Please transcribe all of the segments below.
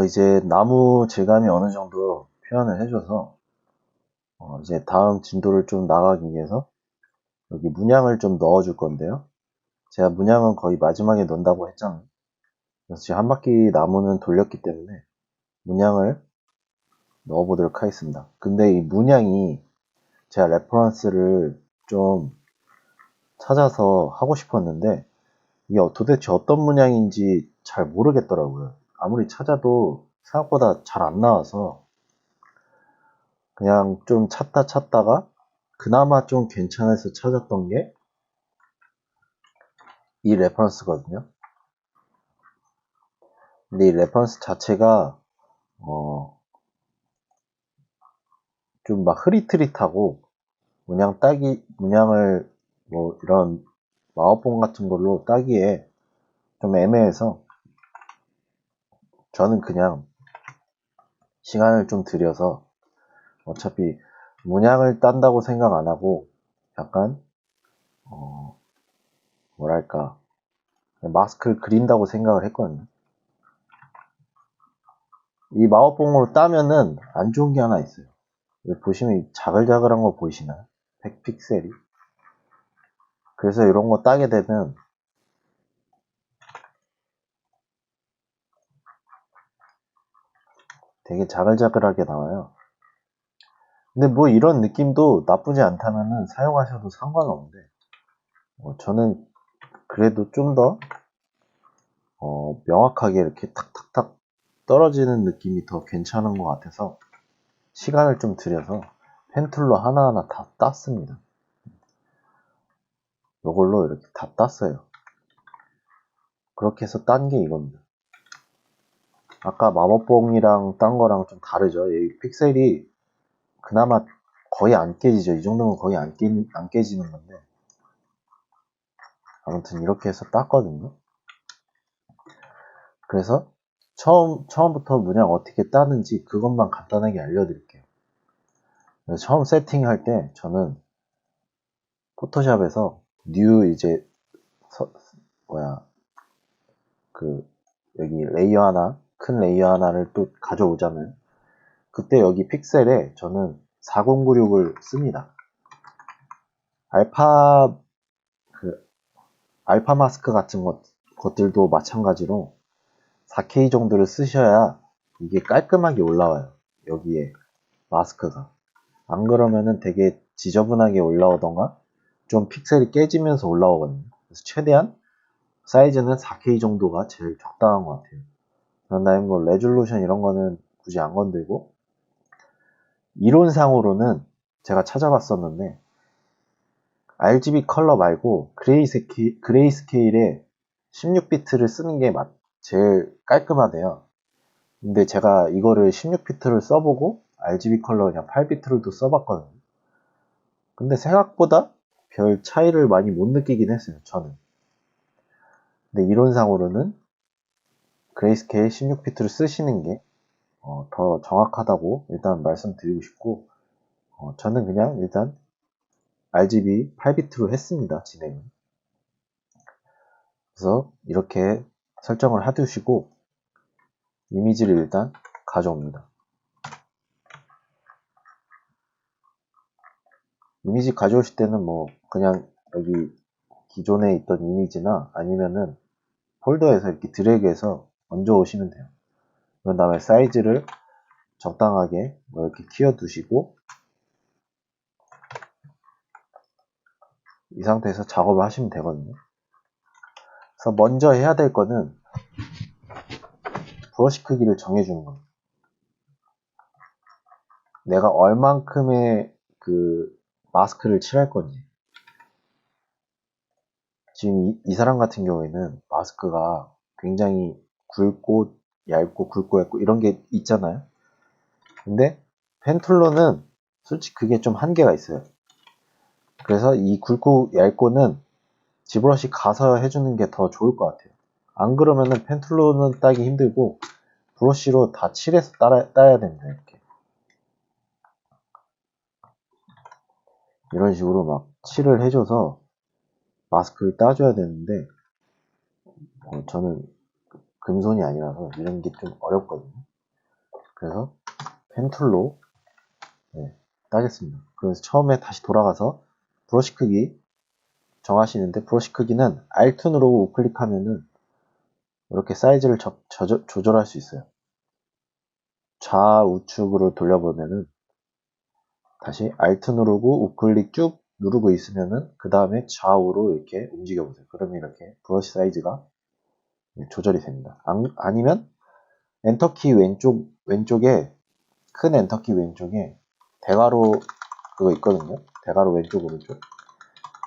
이제 나무 질감이 어느 정도 표현을 해줘서, 이제 다음 진도를 좀 나가기 위해서 여기 문양을 좀 넣어줄 건데요. 제가 문양은 거의 마지막에 넣는다고 했잖아요. 그래서 지금 한 바퀴 나무는 돌렸기 때문에 문양을 넣어보도록 하겠습니다. 근데 이 문양이 제가 레퍼런스를 좀 찾아서 하고 싶었는데, 이게 도대체 어떤 문양인지 잘 모르겠더라고요. 아무리 찾아도 생각보다 잘 안 나와서 그냥 좀 찾다가 그나마 좀 괜찮아서 찾았던 게 이 레퍼런스거든요. 근데 이 레퍼런스 자체가 좀 막 흐릿흐릿하고 문양을 뭐 이런 마법봉 같은 걸로 따기에 좀 애매해서 저는 그냥 시간을 좀 들여서 어차피 문양을 딴다고 생각 안 하고 약간 뭐랄까 마스크를 그린다고 생각을 했거든요. 이 마법봉으로 따면은 안 좋은 게 하나 있어요. 여기 보시면 이 자글자글한 거 보이시나요? 100픽셀이. 그래서 이런 거 따게 되면 되게 자글자글하게 나와요. 근데 뭐 이런 느낌도 나쁘지 않다면은 사용하셔도 상관없는데, 저는 그래도 좀 더 명확하게 이렇게 탁탁탁 떨어지는 느낌이 더 괜찮은 것 같아서 시간을 좀 들여서 펜툴로 하나하나 다 땄습니다. 이걸로 이렇게 다 땄어요. 그렇게 해서 딴 게 이겁니다. 아까 마법봉이랑 딴 거랑 좀 다르죠. 이 픽셀이 그나마 거의 안 깨지죠. 이 정도면 거의 안 깨지는 건데, 아무튼 이렇게 해서 땄거든요. 그래서 처음부터 문양 어떻게 따는지 그것만 간단하게 알려드릴게요. 그래서 처음 세팅할 때 저는 포토샵에서 뉴 이제 서, 뭐야 그 여기 레이어 하나 큰 레이어 하나를 또 가져오자면 그때 여기 픽셀에 저는 4096을 씁니다. 알파 그 알파 마스크 같은 것들도 마찬가지로 4K 정도를 쓰셔야 이게 깔끔하게 올라와요. 여기에 마스크가. 안 그러면은 되게 지저분하게 올라오던가 좀 픽셀이 깨지면서 올라오거든요. 그래서 최대한 사이즈는 4K 정도가 제일 적당한 것 같아요. 그런 다음에 뭐 레졸루션 이런 거는 굳이 안 건들고, 이론상으로는 제가 찾아봤었는데 RGB 컬러 말고 그레이스케일에 16비트를 쓰는 게 제일 깔끔하대요. 근데 제가 이거를 16비트를 써보고 RGB 컬러 그냥 8비트를 써봤거든요. 근데 생각보다 별 차이를 많이 못 느끼긴 했어요, 저는. 근데 이론상으로는 그레이스케일 16비트를 쓰시는 게 더 정확하다고 일단 말씀드리고 싶고, 저는 그냥 일단 RGB 8비트로 했습니다, 진행은. 그래서 이렇게 설정을 해두시고 이미지를 일단 가져옵니다. 이미지 가져오실 때는 뭐 그냥 여기 기존에 있던 이미지나 아니면은 폴더에서 이렇게 드래그해서 얹어 오시면 돼요. 그런 다음에 사이즈를 적당하게 뭐 이렇게 키워두시고 이 상태에서 작업을 하시면 되거든요. 그래서 먼저 해야 될 거는 브러쉬 크기를 정해주는 겁니다. 내가 얼만큼의 그 마스크를 칠할 건지. 지금 이 사람 같은 경우에는 마스크가 굉장히 굵고 얇고 굵고 얇고 이런 게 있잖아요. 근데 펜툴로는 솔직히 그게 좀 한계가 있어요. 그래서 이 굵고 얇고는 지브러시 가서 해주는 게 더 좋을 것 같아요. 안 그러면은 펜툴로는 따기 힘들고 브러쉬로 다 칠해서 따야 됩니다. 이렇게 이런 식으로 막 칠을 해줘서 마스크를 따줘야 되는데 저는 금손이 아니라서 이런 게 좀 어렵거든요. 그래서 펜툴로 따겠습니다. 그래서 처음에 다시 돌아가서 브러쉬 크기 정하시는데, 브러쉬 크기는 Alt 누르고 우클릭하면은 이렇게 사이즈를 조절할 수 있어요. 좌우측으로 돌려보면은 다시 Alt 누르고 우클릭 쭉 누르고 있으면은 그 다음에 좌우로 이렇게 움직여 보세요. 그러면 이렇게 브러쉬 사이즈가 조절이 됩니다. 아니면 엔터키 왼쪽에 큰 엔터키 왼쪽에 대괄호 그거 있거든요. 대괄호 왼쪽 오른쪽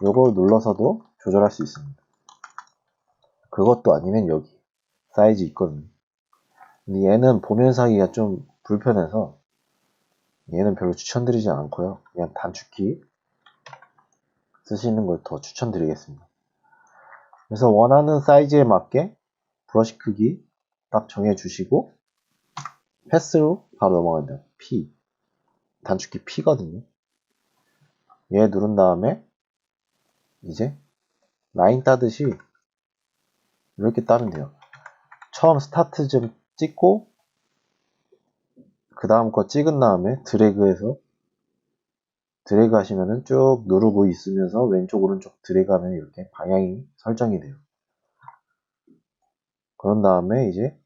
요거 눌러서도 조절할 수 있습니다. 그것도 아니면 여기 사이즈 있거든요. 근데 얘는 보면서 하기가 좀 불편해서 얘는 별로 추천드리지 않고요. 그냥 단축키 쓰시는 걸 더 추천드리겠습니다. 그래서 원하는 사이즈에 맞게 브러쉬 크기 딱 정해주시고 패스로 바로 넘어간다. P 단축키 P거든요. 얘 누른 다음에 이제 라인 따듯이 이렇게 따면 돼요. 처음 스타트 좀 찍고 그 다음 거 찍은 다음에 드래그 하시면은 쭉 누르고 있으면서 왼쪽 오른쪽 드래그 하면 이렇게 방향이 설정이 돼요. 그런 다음에 이제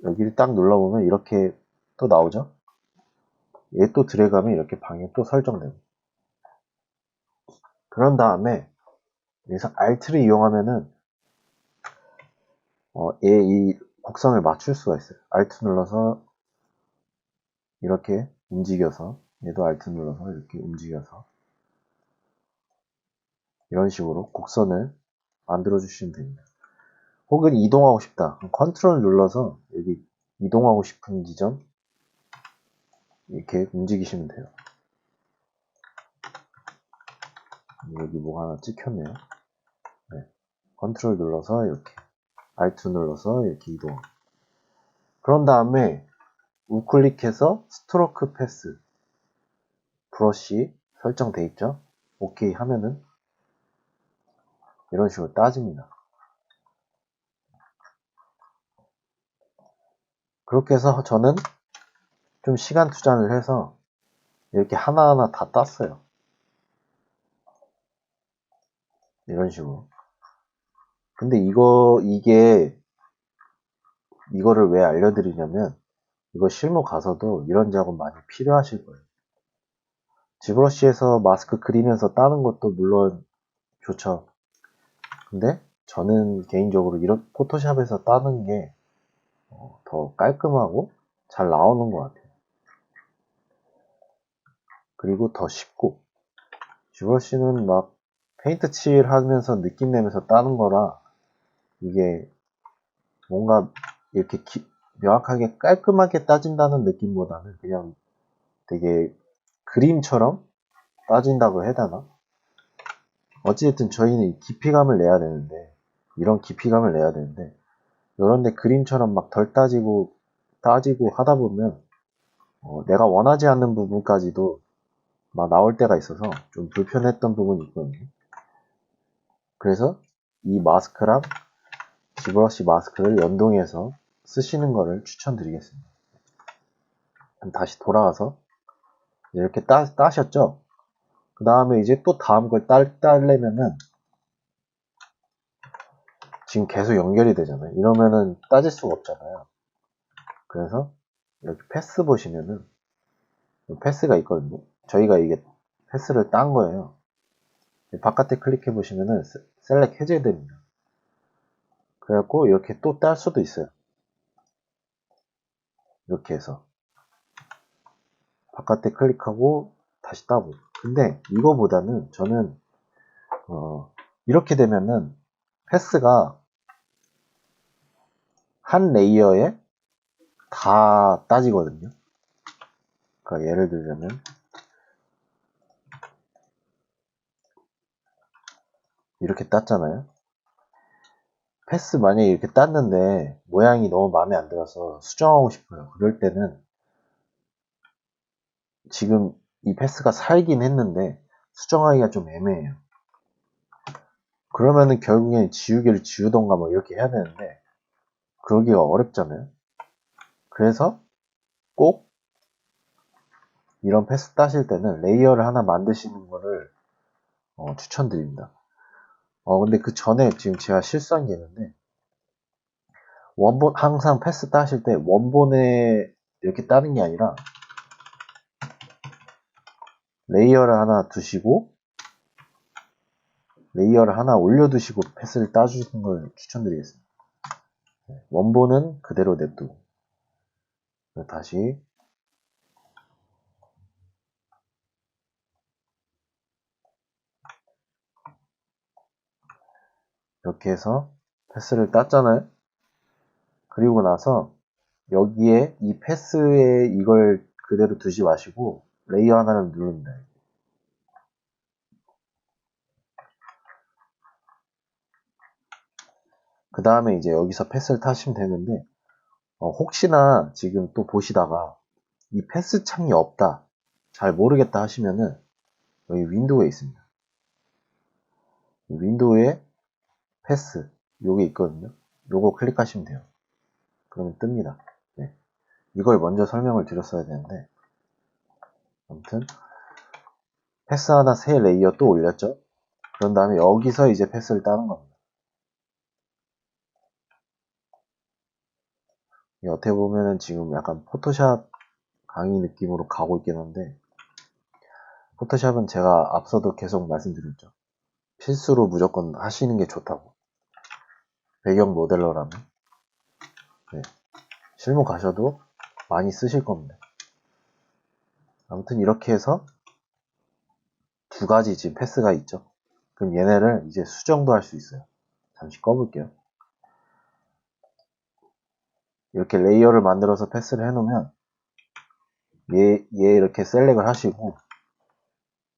여기를 딱 눌러보면 이렇게 또 나오죠. 얘 또 드래그 하면 이렇게 방향 또 설정되고. 그런 다음에 여기서 Alt를 이용하면은 얘 이 곡선을 맞출 수가 있어요. Alt 눌러서 이렇게 움직여서 얘도 Alt 눌러서 이렇게 움직여서 이런 식으로 곡선을 만들어 주시면 됩니다. 혹은 이동하고 싶다. 컨트롤 눌러서 여기 이동하고 싶은 지점 이렇게 움직이시면 돼요. 여기 뭐가 하나 찍혔네요. 네. 컨트롤 눌러서 이렇게 Alt 눌러서 이렇게 이동. 그런 다음에 우클릭해서 스트로크 패스 브러쉬 설정돼 있죠. 오케이 하면은 이런 식으로 따집니다. 그렇게 해서 저는 좀 시간 투자를 해서 이렇게 하나하나 다 땄어요. 이런 식으로. 근데 이거를 왜 알려드리냐면 이거 실무 가서도 이런 작업 많이 필요하실 거예요. 지브러쉬에서 마스크 그리면서 따는 것도 물론 좋죠. 근데 저는 개인적으로 이런 포토샵에서 따는 게 더 깔끔하고 잘 나오는 것 같아요. 그리고 더 쉽고 지브러쉬는 막 페인트 칠 하면서 느낌 내면서 따는 거라 이게 뭔가 이렇게 명확하게 깔끔하게 따진다는 느낌보다는 그냥 되게 그림처럼 따진다고 해야 되나? 어찌됐든 저희는 깊이감을 내야 되는데 이런 깊이감을 내야 되는데 이런데 그림처럼 막 덜 따지고 하다 보면 내가 원하지 않는 부분까지도 막 나올 때가 있어서 좀 불편했던 부분이 있거든요. 그래서 이 마스크랑 지브러쉬 마스크를 연동해서 쓰시는 거를 추천드리겠습니다. 다시 돌아와서 이렇게 따셨죠? 그 다음에 이제 또 다음 걸 따려면은 지금 계속 연결이 되잖아요. 이러면은 따질 수가 없잖아요. 그래서 여기 패스 보시면은 패스가 있거든요. 저희가 이게 패스를 딴 거예요. 바깥에 클릭해 보시면은 셀렉 해제됩니다. 그래갖고 이렇게 또 딸 수도 있어요. 이렇게 해서 바깥에 클릭하고 다시 따고. 근데 이거보다는 저는 이렇게 되면은 패스가 한 레이어에 다 따지거든요. 그러니까 예를 들자면 이렇게 땄잖아요. 패스 만약에 이렇게 땄는데 모양이 너무 마음에 안 들어서 수정하고 싶어요. 그럴 때는 지금 이 패스가 살긴 했는데 수정하기가 좀 애매해요. 그러면은 결국엔 지우개를 지우던가 뭐 이렇게 해야 되는데 그러기가 어렵잖아요. 그래서 꼭 이런 패스 따실 때는 레이어를 하나 만드시는 거를 추천드립니다. 근데 그 전에 지금 제가 실수한 게 있는데, 원본, 항상 패스 따실 때 원본에 이렇게 따는 게 아니라 레이어를 하나 두시고, 레이어를 하나 올려두시고 패스를 따주는 걸 추천드리겠습니다. 원본은 그대로 냅두고. 다시 이렇게 해서 패스를 땄잖아요. 그리고 나서 여기에 이 패스에 이걸 그대로 두지 마시고 레이어 하나를 누릅니다. 그 다음에 이제 여기서 패스를 타시면 되는데, 혹시나 지금 또 보시다가 이 패스 창이 없다, 잘 모르겠다 하시면은 여기 윈도우에 있습니다. 윈도우에 패스 요게 있거든요. 요거 클릭하시면 돼요. 그러면 뜹니다. 네. 이걸 먼저 설명을 드렸어야 되는데, 아무튼 패스 하나 새 레이어 또 올렸죠. 그런 다음에 여기서 이제 패스를 따는 겁니다. 어떻게 보면은 지금 약간 포토샵 강의 느낌으로 가고 있긴 한데, 포토샵은 제가 앞서도 계속 말씀드렸죠. 필수로 무조건 하시는 게 좋다고. 배경 모델러라면. 네. 실무 가셔도 많이 쓰실 겁니다. 아무튼 이렇게 해서 두 가지 지금 패스가 있죠. 그럼 얘네를 이제 수정도 할 수 있어요. 잠시 꺼볼게요. 이렇게 레이어를 만들어서 패스를 해놓으면 얘 이렇게 셀렉을 하시고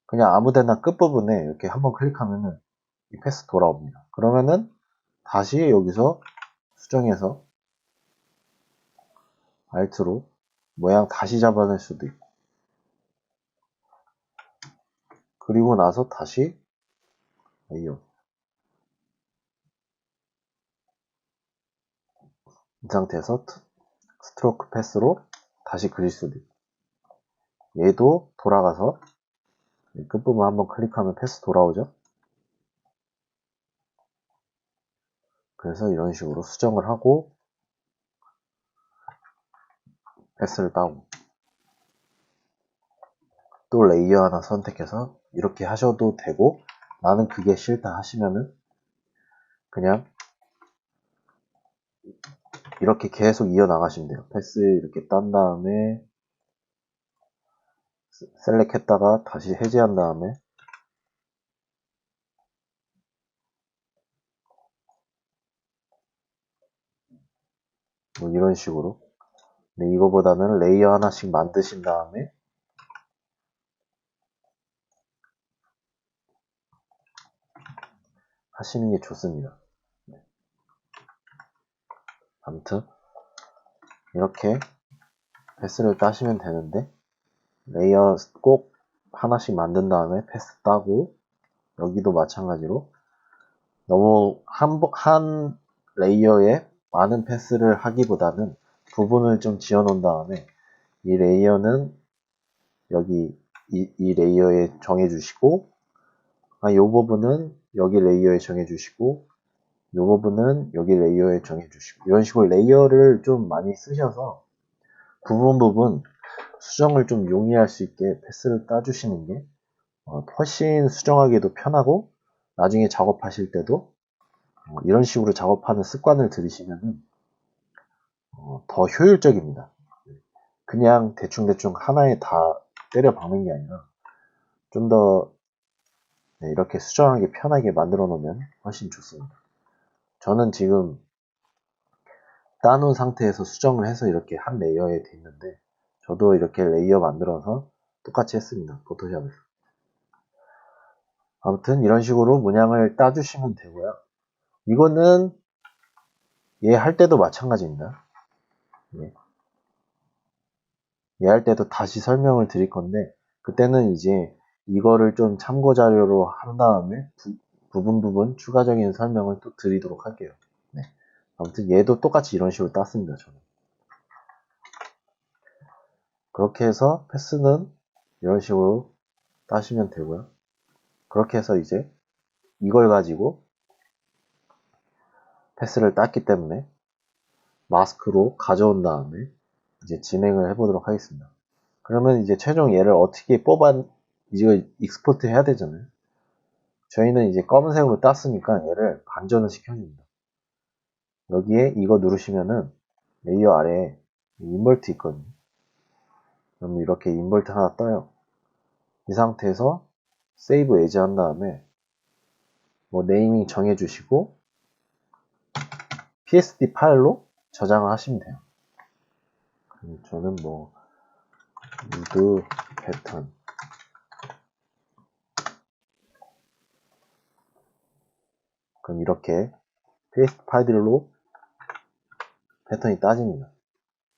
그냥 아무데나 끝부분에 이렇게 한번 클릭하면은 이 패스 돌아옵니다. 그러면은 다시 여기서 수정해서 Alt로 모양 다시 잡아낼 수도 있고, 그리고 나서 다시 레이어, 이 상태에서 스트로크 패스로 다시 그릴 수도 있고, 얘도 돌아가서 끝부분 한번 클릭하면 패스 돌아오죠. 그래서 이런 식으로 수정을 하고 패스를 따고, 또 레이어 하나 선택해서 이렇게 하셔도 되고, 나는 그게 싫다 하시면은 그냥 이렇게 계속 이어나가시면 돼요. 패스 이렇게 딴 다음에 셀렉 했다가 다시 해제한 다음에 뭐 이런 식으로. 근데 이거보다는 레이어 하나씩 만드신 다음에 하시는 게 좋습니다. 아무튼 이렇게 패스를 따시면 되는데, 레이어 꼭 하나씩 만든 다음에 패스 따고, 여기도 마찬가지로 너무 한 레이어에 많은 패스를 하기보다는 부분을 좀 지어 놓은 다음에 이 레이어는 여기 이 레이어에 정해 주시고, 이 부분은 여기 레이어에 정해 주시고, 이 부분은 여기 레이어에 정해 주시고, 이런 식으로 레이어를 좀 많이 쓰셔서 부분 수정을 좀 용이할 수 있게 패스를 따주시는 게 훨씬 수정하기도 편하고, 나중에 작업하실 때도 이런 식으로 작업하는 습관을 들이시면 더 효율적입니다. 그냥 대충대충 하나에 다 때려 박는 게 아니라 좀 더 이렇게 수정하기 편하게 만들어 놓으면 훨씬 좋습니다. 저는 지금 따놓은 상태에서 수정을 해서 이렇게 한 레이어에 돼 있는데, 저도 이렇게 레이어 만들어서 똑같이 했습니다. 포토샵에서. 아무튼 이런 식으로 문양을 따주시면 되고요. 이거는 얘 할 때도 마찬가지입니다. 얘 할 때도 다시 설명을 드릴 건데, 그때는 이제 이거를 좀 참고 자료로 한 다음에 부분 추가적인 설명을 또 드리도록 할게요. 네. 아무튼 얘도 똑같이 이런 식으로 땄습니다. 저는. 그렇게 해서 패스는 이런 식으로 따시면 되고요. 그렇게 해서 이제 이걸 가지고 패스를 땄기 때문에 마스크로 가져온 다음에 이제 진행을 해보도록 하겠습니다. 그러면 이제 최종 얘를 어떻게 이걸 익스포트 해야 되잖아요. 저희는 이제 검은색으로 땄으니까 얘를 반전을 시켜줍니다. 여기에 이거 누르시면은 레이어 아래에 인벌트 있거든요. 그럼 이렇게 인벌트 하나 떠요. 이 상태에서 세이브 에즈 한 다음에 뭐 네이밍 정해주시고 PSD 파일로 저장을 하시면 돼요. 그럼 저는 뭐 우드 패턴 그럼 이렇게 PSD 파일로 패턴이 따집니다.